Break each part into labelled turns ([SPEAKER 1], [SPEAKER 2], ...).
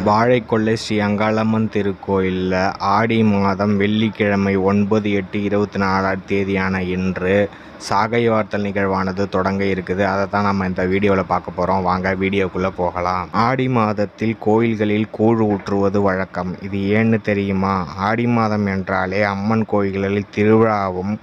[SPEAKER 1] வாழைக்கொல்லை ஸ்ரீ அங்காளம்மன் திருக்கோயிலில் ஆடி மாதம் வெள்ளிக்கிழமை 9/8/24 தேதியான இன்று சாகைவார்த்தல் நிகழ்வானது தொடங்க இருக்குது. அதை தான் நம்ம இந்த வீடியோவில் பார்க்க போகிறோம். வாங்க வீடியோக்குள்ளே போகலாம். ஆடி மாதத்தில் கோயில்களில் கூழ் ஊற்றுவது வழக்கம். இது ஏன்னு தெரியுமா? ஆடி மாதம் என்றாலே அம்மன் கோயில்களில் திருவிழாவும்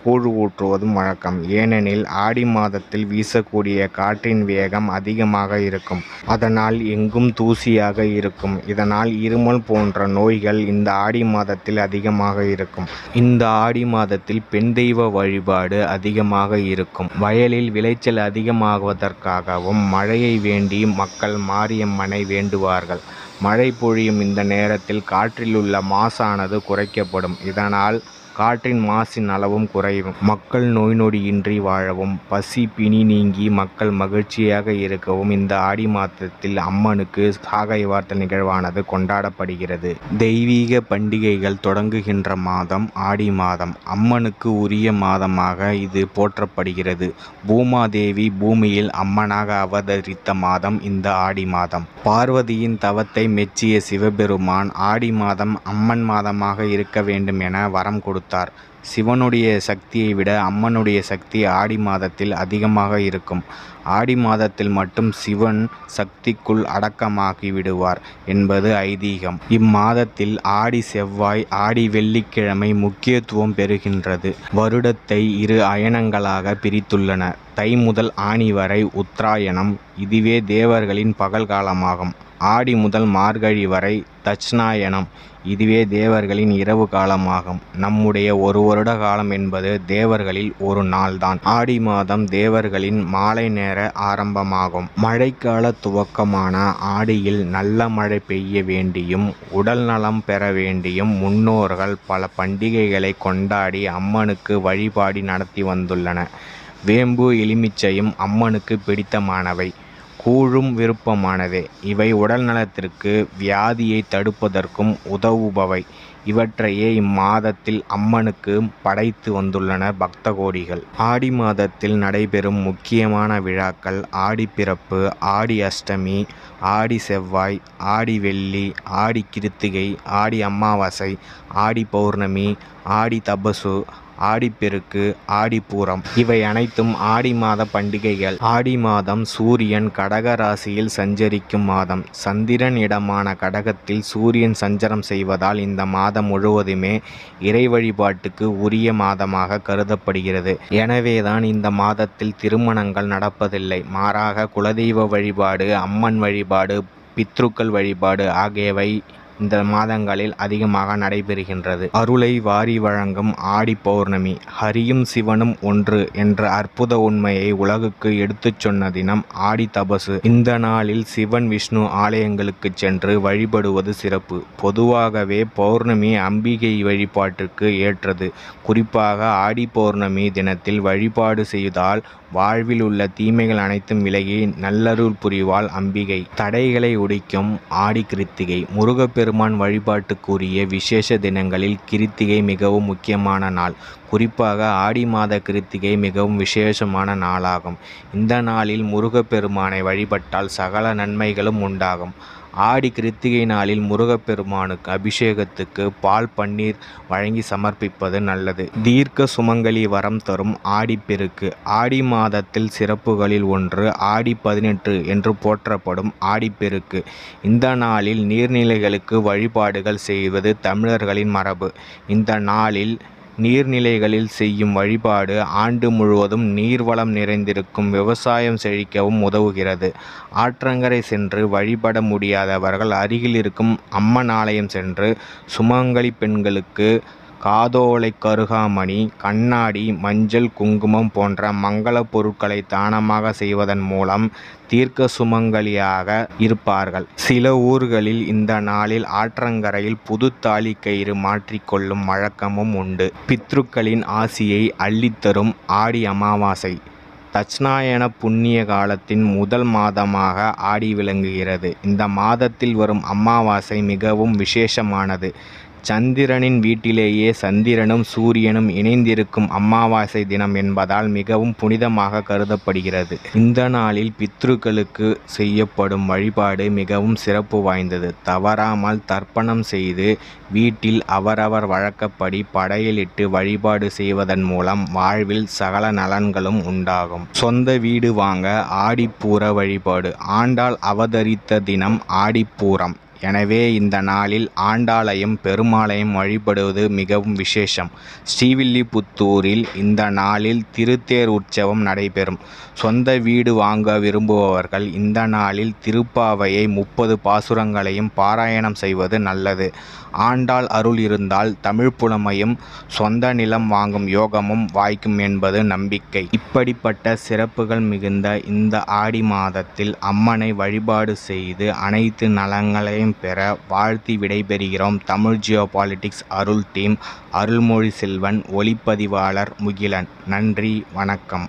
[SPEAKER 1] கூழ் ஊற்றுவதும் வழக்கம். ஏனெனில் ஆடி மாதத்தில் வீசக்கூடிய காற்றின் வேகம் அதிகமாக இருக்கும். அதனால் எங்கும் தூசியாக இருக்கும். இதனால் இருமல் போன்ற நோய்கள் இந்த ஆடி மாதத்தில் அதிகமாக இருக்கும். இந்த ஆடி மாதத்தில் பெண் தெய்வ வழிபாடு அதிகமாக இருக்கும். வயலில் விளைச்சல் அதிகமாகுவதற்காகவும் மழையை வேண்டி மக்கள் மாரியம்மனை வேண்டுவார்கள். மழை பொழியும் இந்த நேரத்தில் காற்றில் உள்ள மாசானது குறைக்கப்படும். இதனால் காற்றின் மாசின் அளவும் குறையும். மக்கள் நோய் நொடியின்றி வாழவும் பசி பிணி நீங்கி மக்கள் மகிழ்ச்சியாக இருக்கவும் இந்த ஆடி மாதத்தில் அம்மனுக்கு சாகைவார்த்தல் நிகழ்வானது கொண்டாடப்படுகிறது. தெய்வீக பண்டிகைகள் தொடங்குகின்ற மாதம் ஆடி மாதம். அம்மனுக்கு உரிய மாதமாக இது போற்றப்படுகிறது. பூமாதேவி பூமியில் அம்மனாக அவதரித்த மாதம் இந்த ஆடி மாதம். பார்வதியின் தவத்தை மெச்சிய சிவபெருமான் ஆடி மாதம் அம்மன் மாதமாக இருக்க வேண்டும் என வரம் கொடுத்தார். சிவனுடைய சக்தியை விட அம்மனுடைய சக்தி ஆடி மாதத்தில் அதிகமாக இருக்கும். ஆடி மாதத்தில் மட்டும் சிவன் சக்திக்குள் அடக்கமாகி விடுவார் என்பது ஐதீகம். இம்மாதத்தில் ஆடி செவ்வாய் ஆடி வெள்ளிக்கிழமை முக்கியத்துவம் பெறுகின்றது. வருடத்தை 2 அயனங்களாக பிரித்துள்ளனர். தை முதல் ஆனி வரை உத்தராயணம். இதுவே தேவர்களின் பகல் காலமாகும். ஆடி முதல் மார்கழி வரை தட்சிணாயனம். இதுவே தேவர்களின் இரவு காலமாகும். நம்முடைய ஒரு வருட காலம் என்பது தேவர்களில் ஒரு நாள்தான். ஆடி மாதம் தேவர்களின் மாலை நேர ஆரம்பமாகும். மழைக்கால துவக்கமான ஆடியில் நல்ல மழை பெய்ய வேண்டியும் உடல் நலம் பெற வேண்டியும் முன்னோர்கள் பல பண்டிகைகளை கொண்டாடி அம்மனுக்கு வழிபாடு நடத்தி வந்துள்ளனர். வேம்பு எலுமிச்சையும் அம்மனுக்கு பிடித்தமானவை. கூழும் விருப்பமானதே. இவை உடல் நலத்திற்கு வியாதியை தடுப்பதற்கும் உதவுபவை. இவற்றையே இம்மாதத்தில் அம்மனுக்கு படைத்து வந்துள்ளனர் பக்த கோடிகள். ஆடி மாதத்தில் நடைபெறும் முக்கியமான விழாக்கள் ஆடி பிறப்பு, ஆடி அஷ்டமி, ஆடி செவ்வாய், ஆடி வெள்ளி, ஆடி கிருத்திகை, ஆடி அமாவாசை, ஆடி பௌர்ணமி, ஆடி தபசு, ஆடிப்பெருக்கு, ஆடிப்பூரம். இவை அனைத்தும் ஆடி மாத பண்டிகைகள். ஆடி மாதம் சூரியன் கடக ராசியில் சஞ்சரிக்கும் மாதம். சந்திரன் இடமான கடகத்தில் சூரியன் சஞ்சாரம் செய்வதால் இந்த மாதம் முழுவதுமே இறை வழிபாட்டுக்கு உரிய மாதமாக கருதப்படுகிறது. எனவேதான் இந்த மாதத்தில் திருமணங்கள் நடப்பதில்லை. மாறாக குலதெய்வ வழிபாடு, அம்மன் வழிபாடு, பித்ருக்கள் வழிபாடு ஆகியவை இந்த மாதங்களில் அதிகமாக நடைபெறுகின்றது. அருளை வாரி வழங்கும் ஆடி பௌர்ணமி. ஹரியும் சிவனும் ஒன்று என்ற அற்புத உண்மையை உலகுக்கு எடுத்துச் சொன்ன தினம் ஆடி தபசு. இந்த நாளில் சிவன் விஷ்ணு ஆலயங்களுக்கு சென்று வழிபடுவது சிறப்பு. பொதுவாகவே பௌர்ணமி அம்பிகை வழிபாட்டிற்கு ஏற்றது. குறிப்பாக ஆடி பௌர்ணமி தினத்தில் வழிபாடு செய்தால் வாழ்வில் உள்ள தீமைகள் அனைத்தும் விலகி நல்லருள் புரிவாள் அம்பிகை. தடைகளை உடைக்கும் ஆடி கிருத்திகை. முருகப்பெருமான் வழிபாட்டுக்குரிய விசேஷ தினங்களில் கிருத்திகை மிகவும் முக்கியமான நாள். குறிப்பாக ஆடி மாத கிருத்திகை மிகவும் விசேஷமான நாளாகும். இந்த நாளில் முருகப்பெருமானை வழிபட்டால் சகல நன்மைகளும் உண்டாகும். ஆடி கிருத்திகை நாளில் முருகப்பெருமானுக்கு அபிஷேகத்துக்கு பால் பன்னீர் வழங்கி சமர்ப்பிப்பது நல்லது. தீர்க்க சுமங்கலி வரம் தரும் ஆடிப்பெருக்கு. ஆடி மாதத்தில் சிறப்புகளில் ஒன்று ஆடி 18 என்று போற்றப்படும் ஆடிப்பெருக்கு. இந்த நாளில் நீர்நிலைகளுக்கு வழிபாடுகள் செய்வது தமிழர்களின் மரபு. இந்த நாளில் நீர்நிலைகளில் செய்யும் வழிபாடு ஆண்டு முழுவதும் நீர்வளம் நிறைந்திருக்கும் விவசாயம் செழிக்கவும் உதவுகிறது. ஆற்றங்கரை சென்று வழிபட முடியாதவர்கள் அருகில் இருக்கும் அம்மன் ஆலயம் சென்று சுமங்கலி பெண்களுக்கு காதோலை, கருகாமணி, கண்ணாடி, மஞ்சள், குங்குமம் போன்ற மங்கள பொருட்களை தானமாக செய்வதன் மூலம் தீர்க்க சுமங்கலியாக இருப்பார்கள். சில ஊர்களில் இந்த நாளில் ஆற்றங்கரையில் புது தாலி கயிறு மாற்றிக்கொள்ளும் வழக்கமும் உண்டு. பித்ருக்களின் ஆசியை அள்ளித்தரும் ஆடி அமாவாசை. தட்சிணாயன புண்ணிய காலத்தின் முதல் மாதமாக ஆடி விளங்குகிறது. இந்த மாதத்தில் வரும் அமாவாசை மிகவும் விசேஷமானது. சந்திரனின் வீட்டிலேயே சந்திரனும் சூரியனும் இணைந்திருக்கும் அமாவாசை தினம் என்பதால் மிகவும் புனிதமாக கருதப்படுகிறது. இந்த நாளில் பித்ருக்களுக்கு செய்யப்படும் வழிபாடு மிகவும் சிறப்பு வாய்ந்தது. தவறாமல் தர்ப்பணம் செய்து வீட்டில் அவரவர் வழக்கப்படி படையலிட்டு வழிபாடு செய்வதன் மூலம் வாழ்வில் சகல நலன்களும் உண்டாகும். சொந்த வீடு வாங்க ஆடிப்பூர வழிபாடு. ஆண்டாள் அவதரித்த தினம் ஆடிப்பூரம். எனவே இந்த நாளில் ஆண்டாளையும் பெருமாளையும் வழிபடுவது மிகவும் விசேஷம். ஸ்ரீவில்லிபுத்தூரில் இந்த நாளில் திருத்தேர் உற்சவம் நடைபெறும். சொந்த வீடு வாங்க விரும்புபவர்கள் இந்த நாளில் திருப்பாவையை 30 பாசுரங்களையும் பாராயணம் செய்வது நல்லது. ஆண்டாள் அருள் இருந்தால் தமிழ் புலமையும் சொந்த நிலம் வாங்கும் யோகமும் வாய்க்கும் என்பது நம்பிக்கை. இப்படிப்பட்ட சிறப்புகள் மிகுந்த இந்த ஆடி மாதத்தில் அம்மனை வழிபாடு செய்து அனைத்து நலங்களையும் பெற வாழ்த்தி விடைபெறுகிறோம். தமிழ் ஜியோபாலிடிக்ஸ் அருள் டீம். அருள்மொழி செல்வன், ஒளிப்பதிவாளர் முகிலன். நன்றி, வணக்கம்.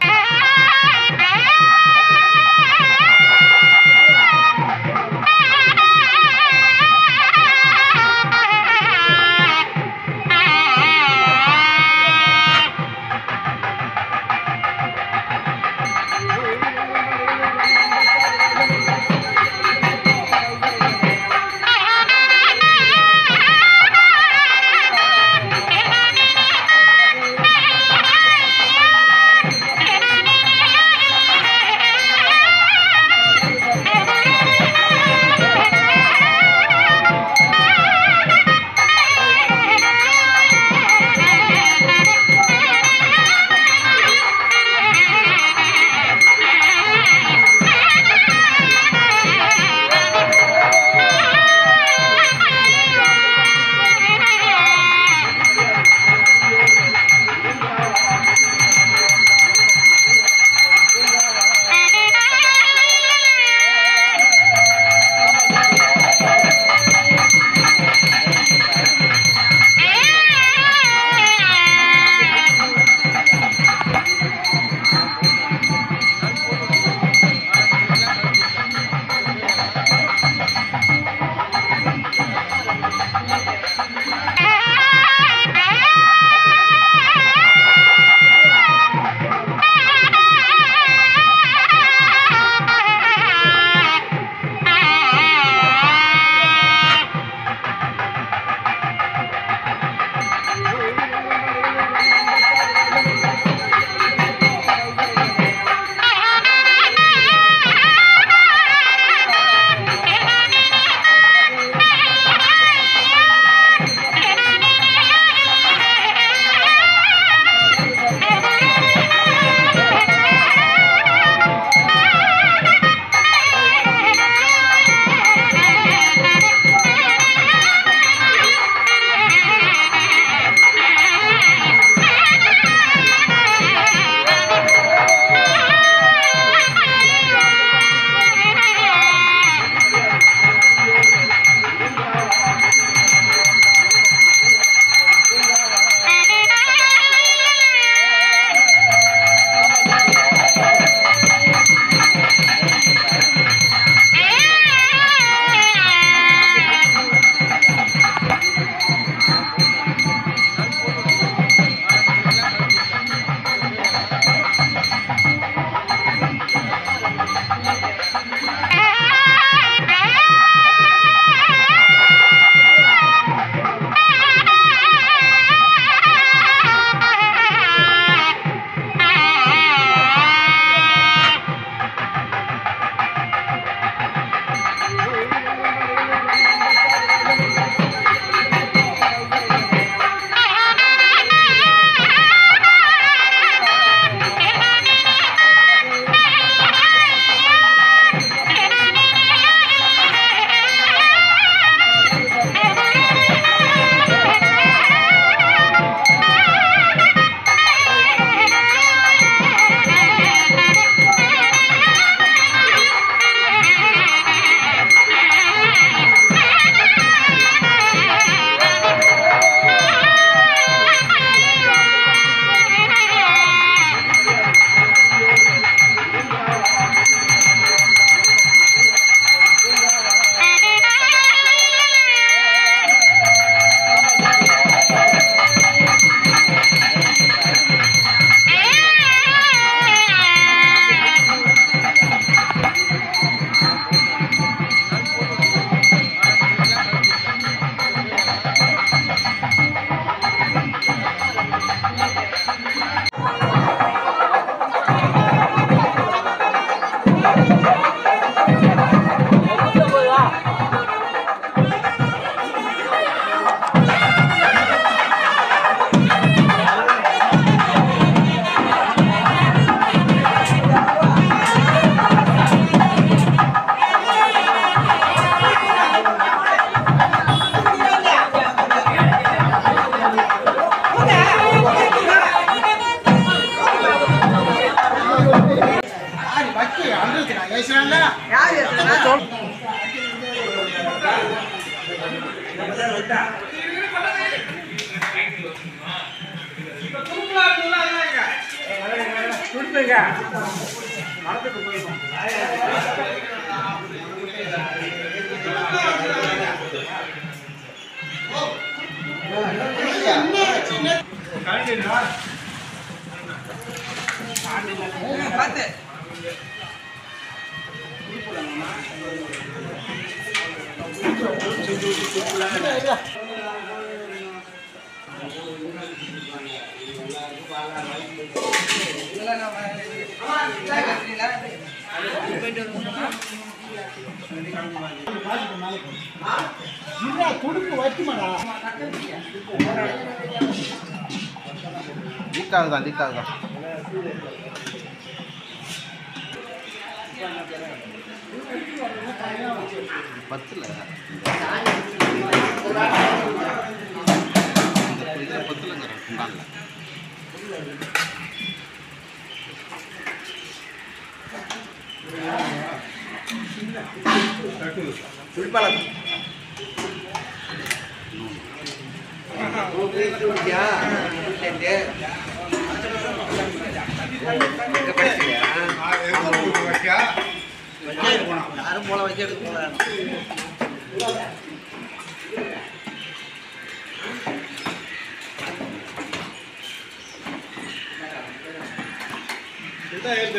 [SPEAKER 2] யாரும் போல வைக்கிறது போல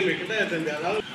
[SPEAKER 2] kita aதாவது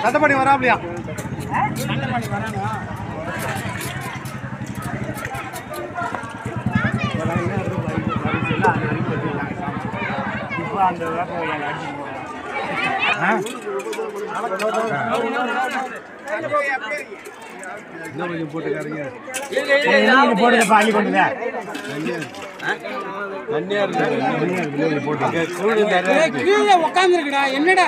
[SPEAKER 2] சட்டப்படி வராமலையா அந்த போட்டுக்காரங்க போட்டு பாலி கொண்டுல
[SPEAKER 3] கீழே உட்காந்துருக்குடா என்னடா